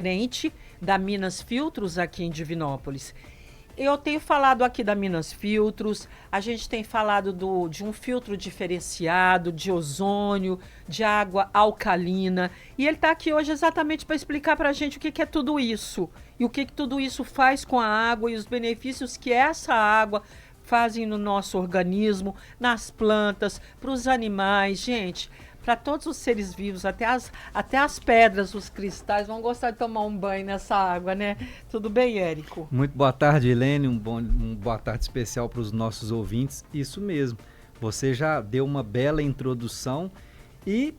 gerente da Minas Filtros aqui em Divinópolis. Eu tenho falado aqui da Minas Filtros, a gente tem falado de um filtro diferenciado, de ozônio, de água alcalina. E ele está aqui hoje exatamente para explicar para a gente o que é tudo isso. E o que tudo isso faz com a água e os benefícios que essa água fazem no nosso organismo, nas plantas, para os animais. Gente, para todos os seres vivos, até as pedras, os cristais, vão gostar de tomar um banho nessa água, né? Tudo bem, Érico? Muito boa tarde, Helene. Um boa tarde especial para os nossos ouvintes. Isso mesmo. Você já deu uma bela introdução e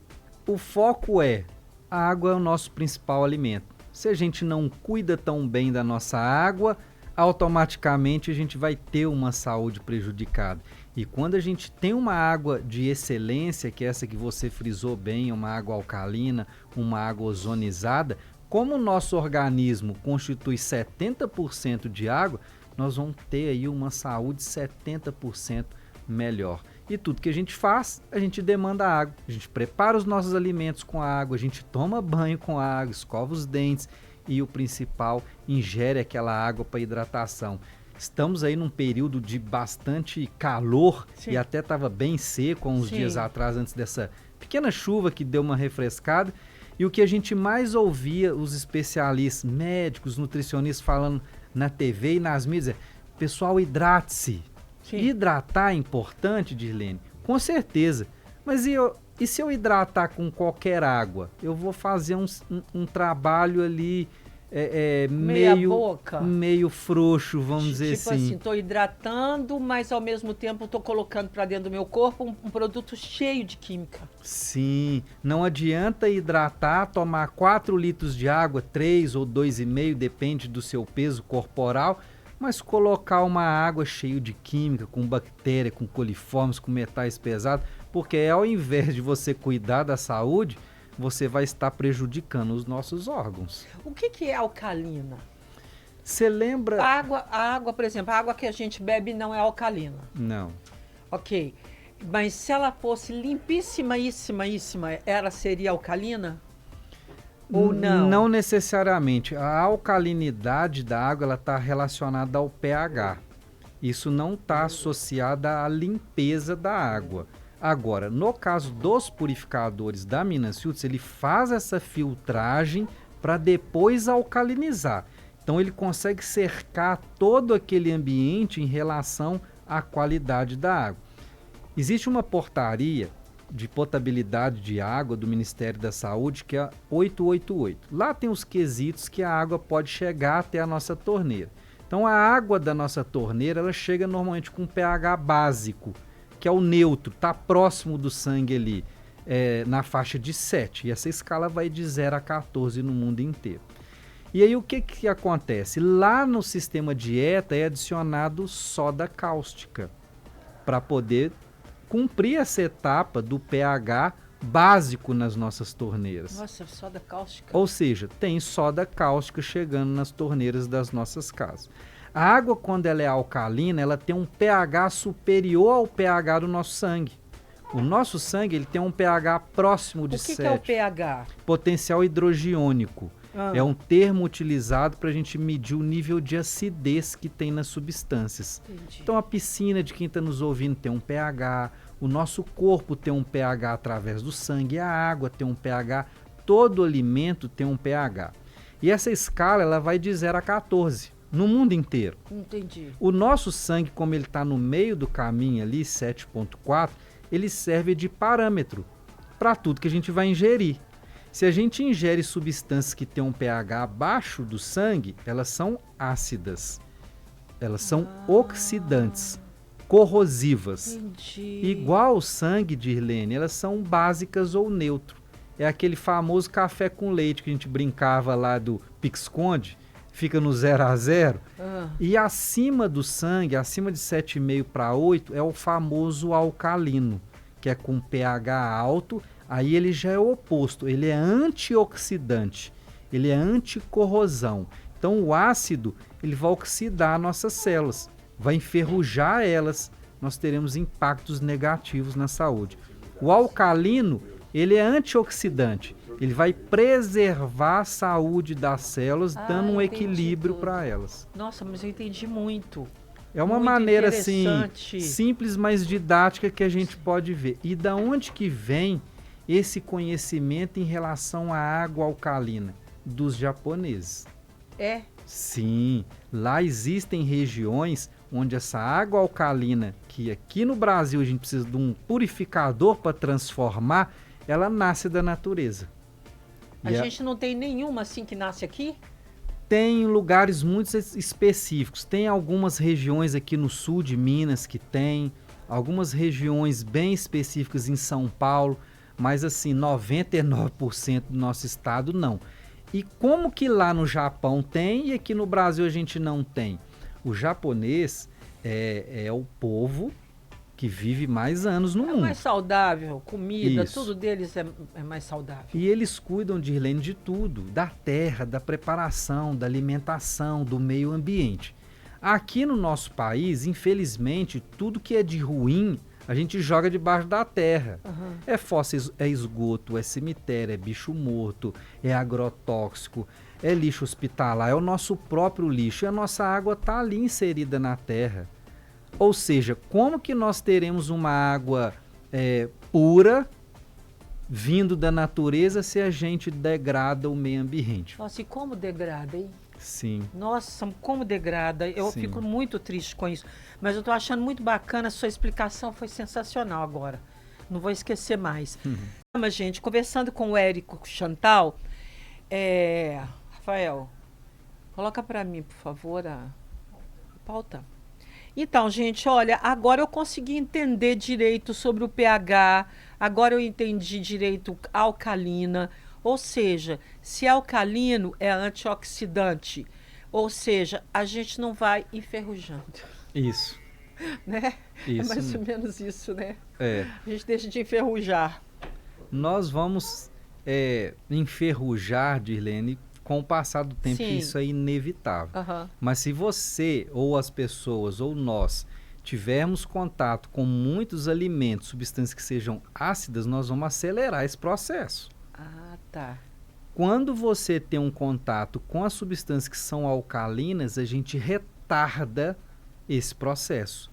o foco é: a água é o nosso principal alimento. Se a gente não cuida tão bem da nossa água, automaticamente a gente vai ter uma saúde prejudicada. E quando a gente tem uma água de excelência, que é essa que você frisou bem, uma água alcalina, uma água ozonizada, como o nosso organismo constitui 70% de água, nós vamos ter aí uma saúde 70% melhor. E tudo que a gente faz, a gente demanda água. A gente prepara os nossos alimentos com água, a gente toma banho com água, escova os dentes e o principal, ingere aquela água para hidratação. Estamos aí num período de bastante calor. Sim. E até estava bem seco há uns Sim. dias atrás, antes dessa pequena chuva que deu uma refrescada. E o que a gente mais ouvia os especialistas, médicos, nutricionistas falando na TV e nas mídias é: pessoal, hidrate-se. Sim. Hidratar é importante, Dirlene? Com certeza. Mas e se eu hidratar com qualquer água? Eu vou fazer um trabalho ali meio frouxo, vamos dizer assim. Tipo assim, estou hidratando, mas ao mesmo tempo estou colocando para dentro do meu corpo um produto cheio de química. Sim, não adianta hidratar, tomar 4 litros de água, 3 ou 2,5, depende do seu peso corporal, mas colocar uma água cheia de química, com bactéria, com coliformes, com metais pesados, porque ao invés de você cuidar da saúde, você vai estar prejudicando os nossos órgãos. O que é alcalina? Você lembra... A água, por exemplo, a água que a gente bebe não é alcalina. Não. Ok, mas se ela fosse limpíssima, ela seria alcalina? Ou não? Não necessariamente. A alcalinidade da água está relacionada ao pH. Isso não está associado à limpeza da água. Agora, no caso dos purificadores da Minas Filtros, ele faz essa filtragem para depois alcalinizar. Então ele consegue cercar todo aquele ambiente em relação à qualidade da água. Existe uma portaria de potabilidade de água do Ministério da Saúde, que é a 888. Lá tem os quesitos que a água pode chegar até a nossa torneira. Então a água da nossa torneira, ela chega normalmente com pH básico, que é o neutro, está próximo do sangue ali, na faixa de 7. E essa escala vai de 0 a 14 no mundo inteiro. E aí o que acontece? Lá no sistema dieta é adicionado soda cáustica, para poder cumprir essa etapa do pH básico nas nossas torneiras. Nossa, soda cáustica. Ou seja, tem soda cáustica chegando nas torneiras das nossas casas. A água, quando ela é alcalina, ela tem um pH superior ao pH do nosso sangue. O nosso sangue ele tem um pH próximo de 7. O que é o pH? Potencial hidrogiônico. É um termo utilizado para a gente medir o nível de acidez que tem nas substâncias. Entendi. Então a piscina de quem está nos ouvindo tem um pH, o nosso corpo tem um pH através do sangue, a água tem um pH, todo alimento tem um pH. E essa escala ela vai de 0 a 14. No mundo inteiro. Entendi. O nosso sangue, como ele está no meio do caminho ali, 7,4, ele serve de parâmetro para tudo que a gente vai ingerir. Se a gente ingere substâncias que têm um pH abaixo do sangue, elas são ácidas. Elas são oxidantes, corrosivas. Entendi. Igual o sangue, Dirlene, elas são básicas ou neutro. É aquele famoso café com leite que a gente brincava lá do pique-esconde. Fica no 0 a 0. E acima do sangue, acima de 7,5 para 8, é o famoso alcalino, que é com pH alto. Aí ele já é o oposto, ele é antioxidante, ele é anticorrosão. Então o ácido, ele vai oxidar nossas células, vai enferrujar elas, nós teremos impactos negativos na saúde. O alcalino, ele é antioxidante, Ele vai preservar a saúde das células, dando um entendi equilíbrio tudo. para elas. Nossa, mas eu entendi muito. É uma Muito maneira assim interessante. simples, mas didática que a gente pode ver. E da onde que vem esse conhecimento em relação à água alcalina? Dos japoneses. É? Sim, lá existem regiões onde essa água alcalina, que aqui no Brasil a gente precisa de um purificador para transformar, ela nasce da natureza. A gente não tem nenhuma assim que nasce aqui? Tem lugares muito específicos. Tem algumas regiões aqui no sul de Minas que tem, algumas regiões bem específicas em São Paulo, mas assim, 99% do nosso estado não. E como que lá no Japão tem e aqui no Brasil a gente não tem? O japonês é o povo que vive mais anos no É mundo. mais saudável, comida, Isso. tudo deles é mais saudável. E eles cuidam, Dirlene, de tudo, da terra, da preparação, da alimentação, do meio ambiente. Aqui no nosso país, infelizmente, tudo que é de ruim, a gente joga debaixo da terra. Uhum. É fóssil, é esgoto, é cemitério, é bicho morto, é agrotóxico, é lixo hospitalar, é o nosso próprio lixo. E a nossa água está ali inserida na terra. Ou seja, como que nós teremos uma água pura vindo da natureza se a gente degrada o meio ambiente? Nossa, e como degrada, hein? Sim. Nossa, como degrada. Eu Sim. fico muito triste com isso. Mas eu tô achando muito bacana, a sua explicação foi sensacional agora. Não vou esquecer mais. Mas, gente, conversando com o Érico Chantal, Rafael, coloca para mim, por favor, a pauta. Então, gente, olha, agora eu consegui entender direito sobre o pH, agora eu entendi direito a alcalina, ou seja, se é alcalino é antioxidante, ou seja, a gente não vai enferrujando, Isso. né? Isso É mais ou mesmo. menos isso, né? É. A gente deixa de enferrujar. Nós vamos enferrujar, Dirlene, com o passar do tempo, Sim. que isso é inevitável. Aham. Mas se você, ou as pessoas, ou nós, tivermos contato com muitos alimentos, substâncias que sejam ácidas, nós vamos acelerar esse processo. Ah, tá. Quando você tem um contato com as substâncias que são alcalinas, a gente retarda esse processo.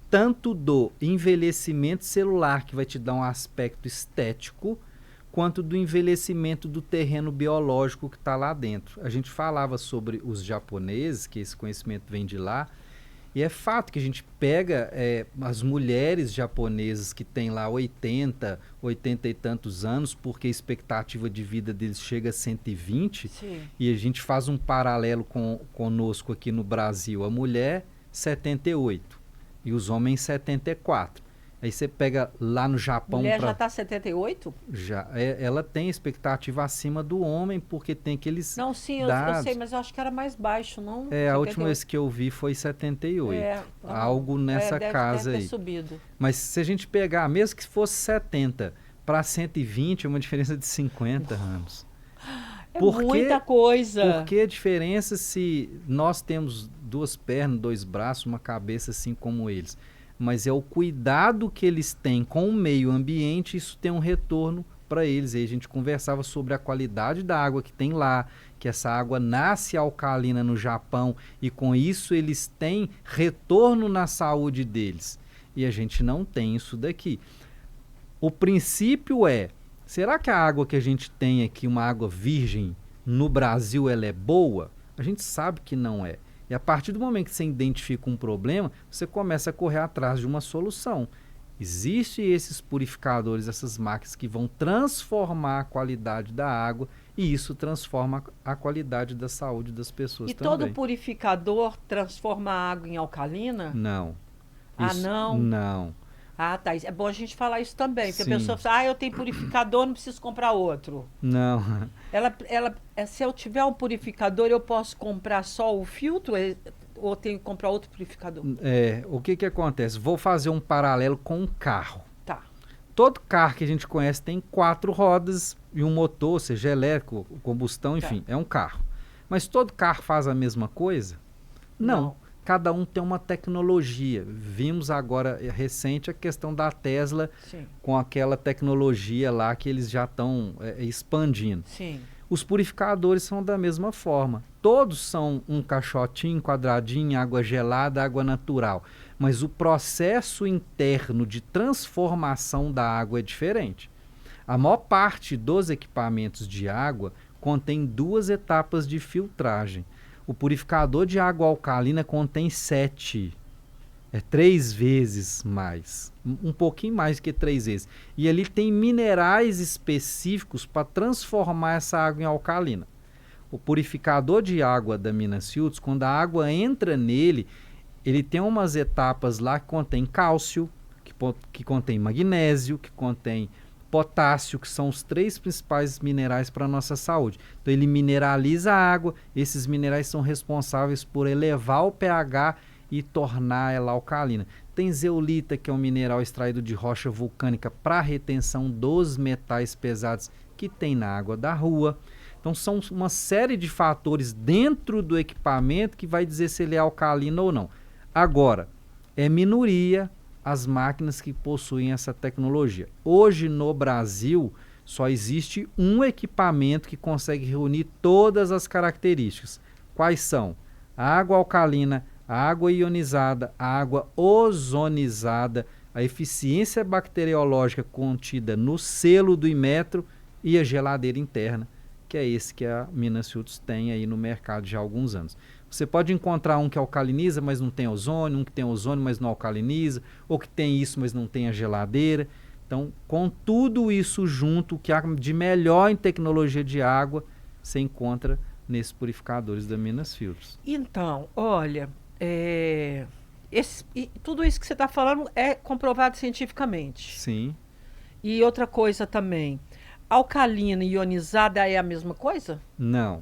Tanto do envelhecimento celular, que vai te dar um aspecto estético, quanto do envelhecimento do terreno biológico que está lá dentro. A gente falava sobre os japoneses, que esse conhecimento vem de lá, e é fato que a gente pega as mulheres japonesas que têm lá 80 e tantos anos, porque a expectativa de vida deles chega a 120, Sim. e a gente faz um paralelo conosco aqui no Brasil. A mulher, 78, e os homens, 74. Aí você pega lá no Japão... Mulher já tá 78? Ela tem expectativa acima do homem, porque tem aqueles Não, sim, eu dados. sei, mas eu acho que era mais baixo, não? A última vez que eu vi foi 78. Algo nessa casa deve aí. ter subido. Mas se a gente pegar, mesmo que fosse 70 para 120, é uma diferença de 50 anos. Muita coisa. Porque a diferença se nós temos duas pernas, dois braços, uma cabeça assim como eles. Mas é o cuidado que eles têm com o meio ambiente, isso tem um retorno para eles. Aí a gente conversava sobre a qualidade da água que tem lá, que essa água nasce alcalina no Japão e com isso eles têm retorno na saúde deles. E a gente não tem isso daqui. O princípio será que a água que a gente tem aqui, uma água virgem, no Brasil ela é boa? A gente sabe que não é. E a partir do momento que você identifica um problema, você começa a correr atrás de uma solução. Existem esses purificadores, essas máquinas que vão transformar a qualidade da água e isso transforma a qualidade da saúde das pessoas também. E todo purificador transforma a água em alcalina? Não. Não? Não. Ah, tá. É bom a gente falar isso também, porque Sim. a pessoa fala, eu tenho purificador, não preciso comprar outro. Não. Se eu tiver um purificador, eu posso comprar só o filtro ou tenho que comprar outro purificador? O que acontece? Vou fazer um paralelo com um carro. Tá. Todo carro que a gente conhece tem 4 rodas e um motor, seja elétrico, combustão, enfim, é um carro. Mas todo carro faz a mesma coisa? Não. cada um tem uma tecnologia. Vimos agora, recente, a questão da Tesla, Sim. com aquela tecnologia lá que eles já estão expandindo. Sim. Os purificadores são da mesma forma. Todos são um caixotinho, quadradinho, água gelada, água natural. Mas o processo interno de transformação da água é diferente. A maior parte dos equipamentos de água contém 2 etapas de filtragem. O purificador de água alcalina contém 7. É 3 vezes mais. Um pouquinho mais que 3 vezes. E ali tem minerais específicos para transformar essa água em alcalina. O purificador de água da Minas Filtros, quando a água entra nele, ele tem umas etapas lá que contém cálcio, que contém magnésio, que contém potássio, que são os 3 principais minerais para a nossa saúde. Então ele mineraliza a água, esses minerais são responsáveis por elevar o pH e tornar ela alcalina. Tem zeolita, que é um mineral extraído de rocha vulcânica para retenção dos metais pesados que tem na água da rua. Então são uma série de fatores dentro do equipamento que vai dizer se ele é alcalino ou não. Agora, é minoria as máquinas que possuem essa tecnologia. Hoje no Brasil só existe um equipamento que consegue reunir todas as características. Quais são? A água alcalina, a água ionizada, a água ozonizada, a eficiência bacteriológica contida no selo do Inmetro e a geladeira interna, que é esse que a Minas Filtros tem aí no mercado já há alguns anos. Você pode encontrar um que alcaliniza, mas não tem ozônio, um que tem ozônio, mas não alcaliniza, ou que tem isso, mas não tem a geladeira. Então, com tudo isso junto, o que há de melhor em tecnologia de água, você encontra nesses purificadores da Minas Filtros. Então, olha, tudo isso que você está falando é comprovado cientificamente. Sim. E outra coisa também, alcalina e ionizada é a mesma coisa? Não.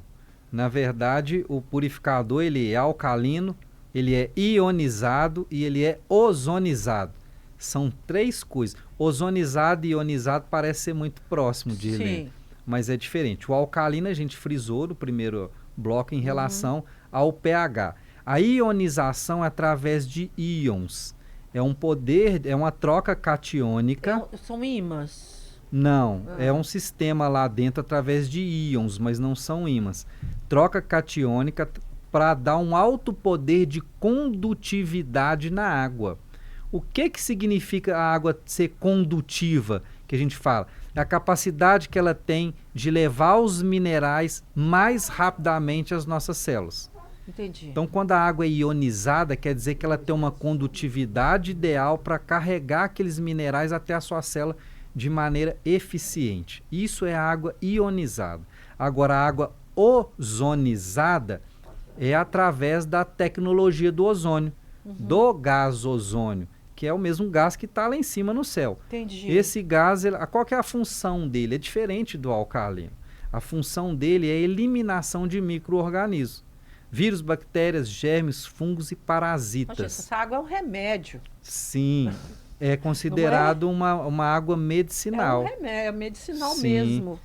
Na verdade, o purificador ele é alcalino, ele é ionizado e ele é ozonizado. São 3 coisas. Ozonizado e ionizado parece ser muito próximo de Helena, mas é diferente. O alcalino a gente frisou no primeiro bloco em relação ao pH. A ionização é através de íons. É um poder, é uma troca catiônica. São ímãs? Não, é um sistema lá dentro através de íons, mas não são ímãs. Troca catiônica para dar um alto poder de condutividade na água. O que significa a água ser condutiva, que a gente fala? É a capacidade que ela tem de levar os minerais mais rapidamente às nossas células. Entendi. Então, quando a água é ionizada, quer dizer que ela tem uma condutividade ideal para carregar aqueles minerais até a sua célula de maneira eficiente. Isso é água ionizada. Agora, a água ozonizada é através da tecnologia do ozônio, do gás ozônio, que é o mesmo gás que está lá em cima no céu. Entendi. Esse gás, qual que é a função dele? É diferente do alcalino. A função dele é a eliminação de micro-organismos. Vírus, bactérias, germes, fungos e parasitas. Nossa, essa água é um remédio. Sim. É considerado uma água medicinal. É um remédio, é medicinal Sim. mesmo.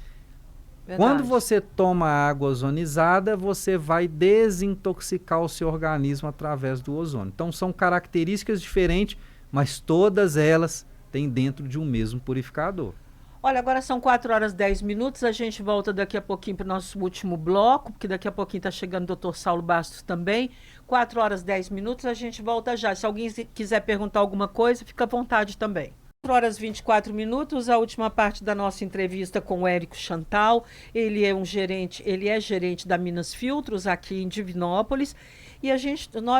Verdade. Quando você toma água ozonizada, você vai desintoxicar o seu organismo através do ozônio. Então são características diferentes, mas todas elas têm dentro de um mesmo purificador. Olha, agora são 4h10. A gente volta daqui a pouquinho para o nosso último bloco, porque daqui a pouquinho está chegando o Dr. Saulo Bastos também. 4h10, a gente volta já. Se alguém quiser perguntar alguma coisa, fica à vontade também. 4h24, a última parte da nossa entrevista com o Érico Chantal. Ele é gerente da Minas Filtros aqui em Divinópolis. E eu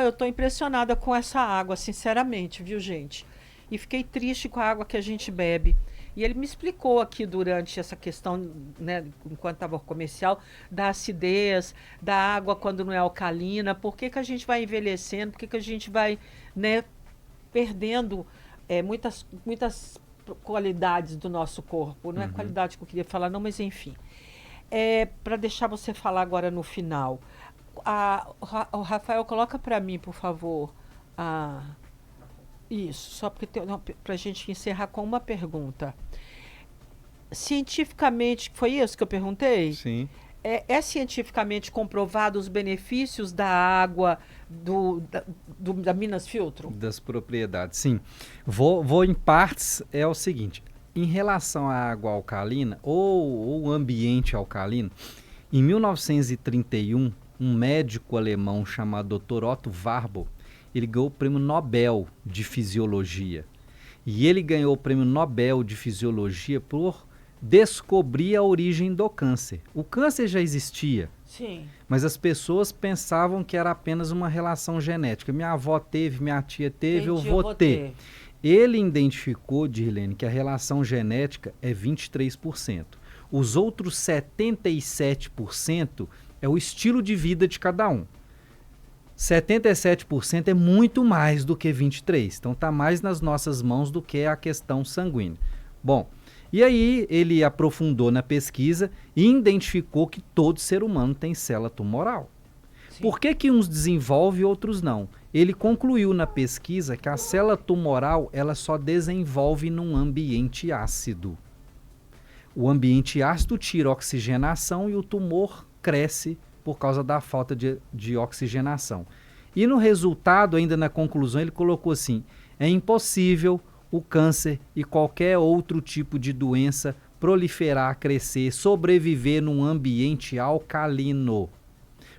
estou impressionada com essa água, sinceramente, viu, gente? E fiquei triste com a água que a gente bebe. E ele me explicou aqui durante essa questão, né, enquanto estava o comercial, da acidez, da água quando não é alcalina, por que a gente vai envelhecendo, por que a gente vai, né, perdendo muitas qualidades do nosso corpo. Não é qualidade que eu queria falar, não, mas enfim. Para deixar você falar agora no final. O Rafael, coloca para mim, por favor, isso, só para a gente encerrar com uma pergunta. Cientificamente, foi isso que eu perguntei? Sim. É cientificamente comprovado os benefícios da água da Minas Filtro? Das propriedades, sim. Vou em partes, é o seguinte. Em relação à água alcalina ou o ambiente alcalino, em 1931, um médico alemão chamado Dr. Otto Warburg, ele ganhou o prêmio Nobel de Fisiologia. E ele ganhou o prêmio Nobel de Fisiologia por descobrir a origem do câncer. O câncer já existia, Sim. mas as pessoas pensavam que era apenas uma relação genética. Minha avó teve, minha tia teve, eu vou ter. Ele identificou, Dirlene, que a relação genética é 23%. Os outros 77% é o estilo de vida de cada um. 77% é muito mais do que 23%. Então está mais nas nossas mãos do que a questão sanguínea. Bom, e aí ele aprofundou na pesquisa e identificou que todo ser humano tem célula tumoral. Sim. Por que uns desenvolvem e outros não? Ele concluiu na pesquisa que a célula tumoral ela só desenvolve num ambiente ácido. O ambiente ácido tira oxigenação e o tumor cresce por causa da falta de oxigenação. E no resultado, ainda na conclusão, ele colocou assim, é impossível o câncer e qualquer outro tipo de doença proliferar, crescer, sobreviver num ambiente alcalino.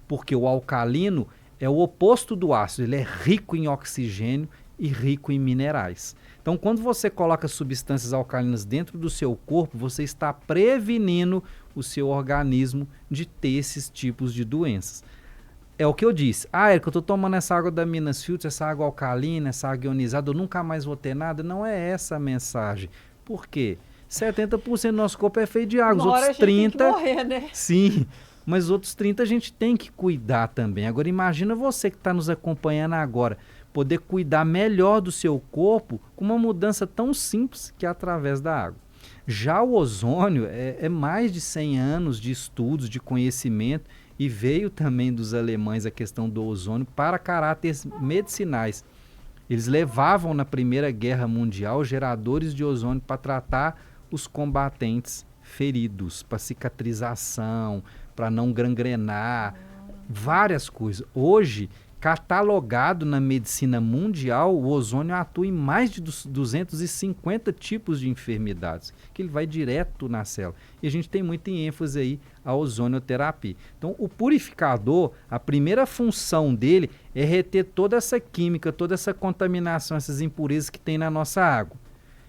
Porque o alcalino é o oposto do ácido, ele é rico em oxigênio e rico em minerais. Então, quando você coloca substâncias alcalinas dentro do seu corpo, você está prevenindo o seu organismo de ter esses tipos de doenças. É o que eu disse. Érico, eu estou tomando essa água da Minas Filtro, essa água alcalina, essa água ionizada, eu nunca mais vou ter nada. Não é essa a mensagem. Por quê? 70% do nosso corpo é feito de água. Os outros 30%... tem que morrer, né? Sim, mas os outros 30% a gente tem que cuidar também. Agora, imagina você que está nos acompanhando agora, poder cuidar melhor do seu corpo com uma mudança tão simples que é através da água. Já o ozônio é mais de 100 anos de estudos, de conhecimento, e veio também dos alemães a questão do ozônio para caráteres medicinais. Eles levavam na Primeira Guerra Mundial geradores de ozônio para tratar os combatentes feridos, para cicatrização, para não gangrenar, várias coisas. Hoje, catalogado na medicina mundial, o ozônio atua em mais de 250 tipos de enfermidades, que ele vai direto na célula. E a gente tem muita ênfase aí a ozonioterapia. Então, o purificador, a primeira função dele é reter toda essa química, toda essa contaminação, essas impurezas que tem na nossa água.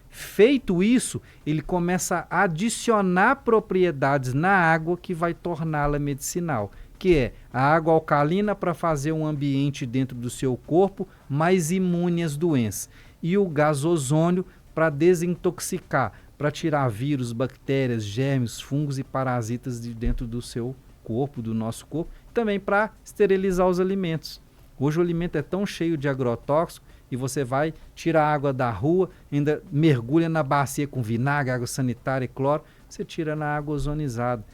Feito isso, ele começa a adicionar propriedades na água que vai torná-la medicinal, que é a água alcalina para fazer um ambiente dentro do seu corpo mais imune às doenças. E o gás ozônio para desintoxicar, para tirar vírus, bactérias, germes, fungos e parasitas de dentro do seu corpo, do nosso corpo. Também para esterilizar os alimentos. Hoje o alimento é tão cheio de agrotóxico e você vai tirar a água da rua, ainda mergulha na bacia com vinagre, água sanitária e cloro, você tira na água ozonizada.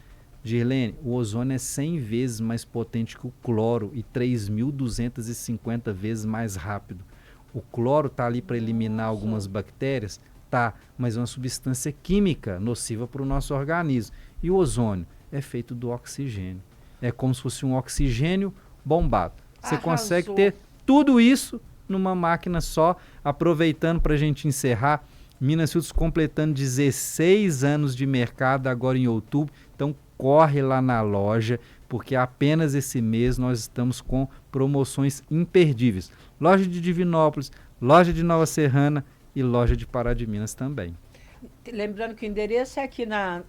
Dirlene, o ozônio é 100 vezes mais potente que o cloro e 3.250 vezes mais rápido. O cloro está ali para eliminar algumas bactérias, tá, mas é uma substância química nociva para o nosso organismo. E o ozônio é feito do oxigênio. É como se fosse um oxigênio bombado. Você consegue ter tudo isso numa máquina só. Aproveitando para a gente encerrar, Minas Filtros completando 16 anos de mercado agora em outubro. Então corre lá na loja, porque apenas esse mês nós estamos com promoções imperdíveis. Loja de Divinópolis, loja de Nova Serrana e loja de Pará de Minas também. Lembrando que o endereço é aqui na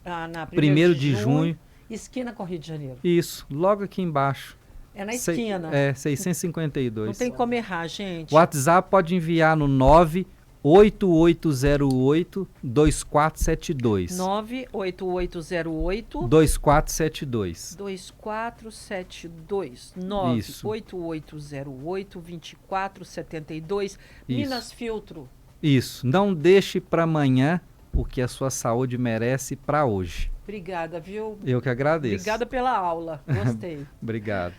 1º de junho, esquina com Rio de Janeiro. Isso, logo aqui embaixo. É na esquina. 652. Não tem como errar, gente. O WhatsApp pode enviar no 98808-2472. 98808-2472. 98808-2472. Minas Filtro. Isso. Não deixe para amanhã o que a sua saúde merece para hoje. Obrigada, viu? Eu que agradeço. Obrigada pela aula. Gostei. Obrigado.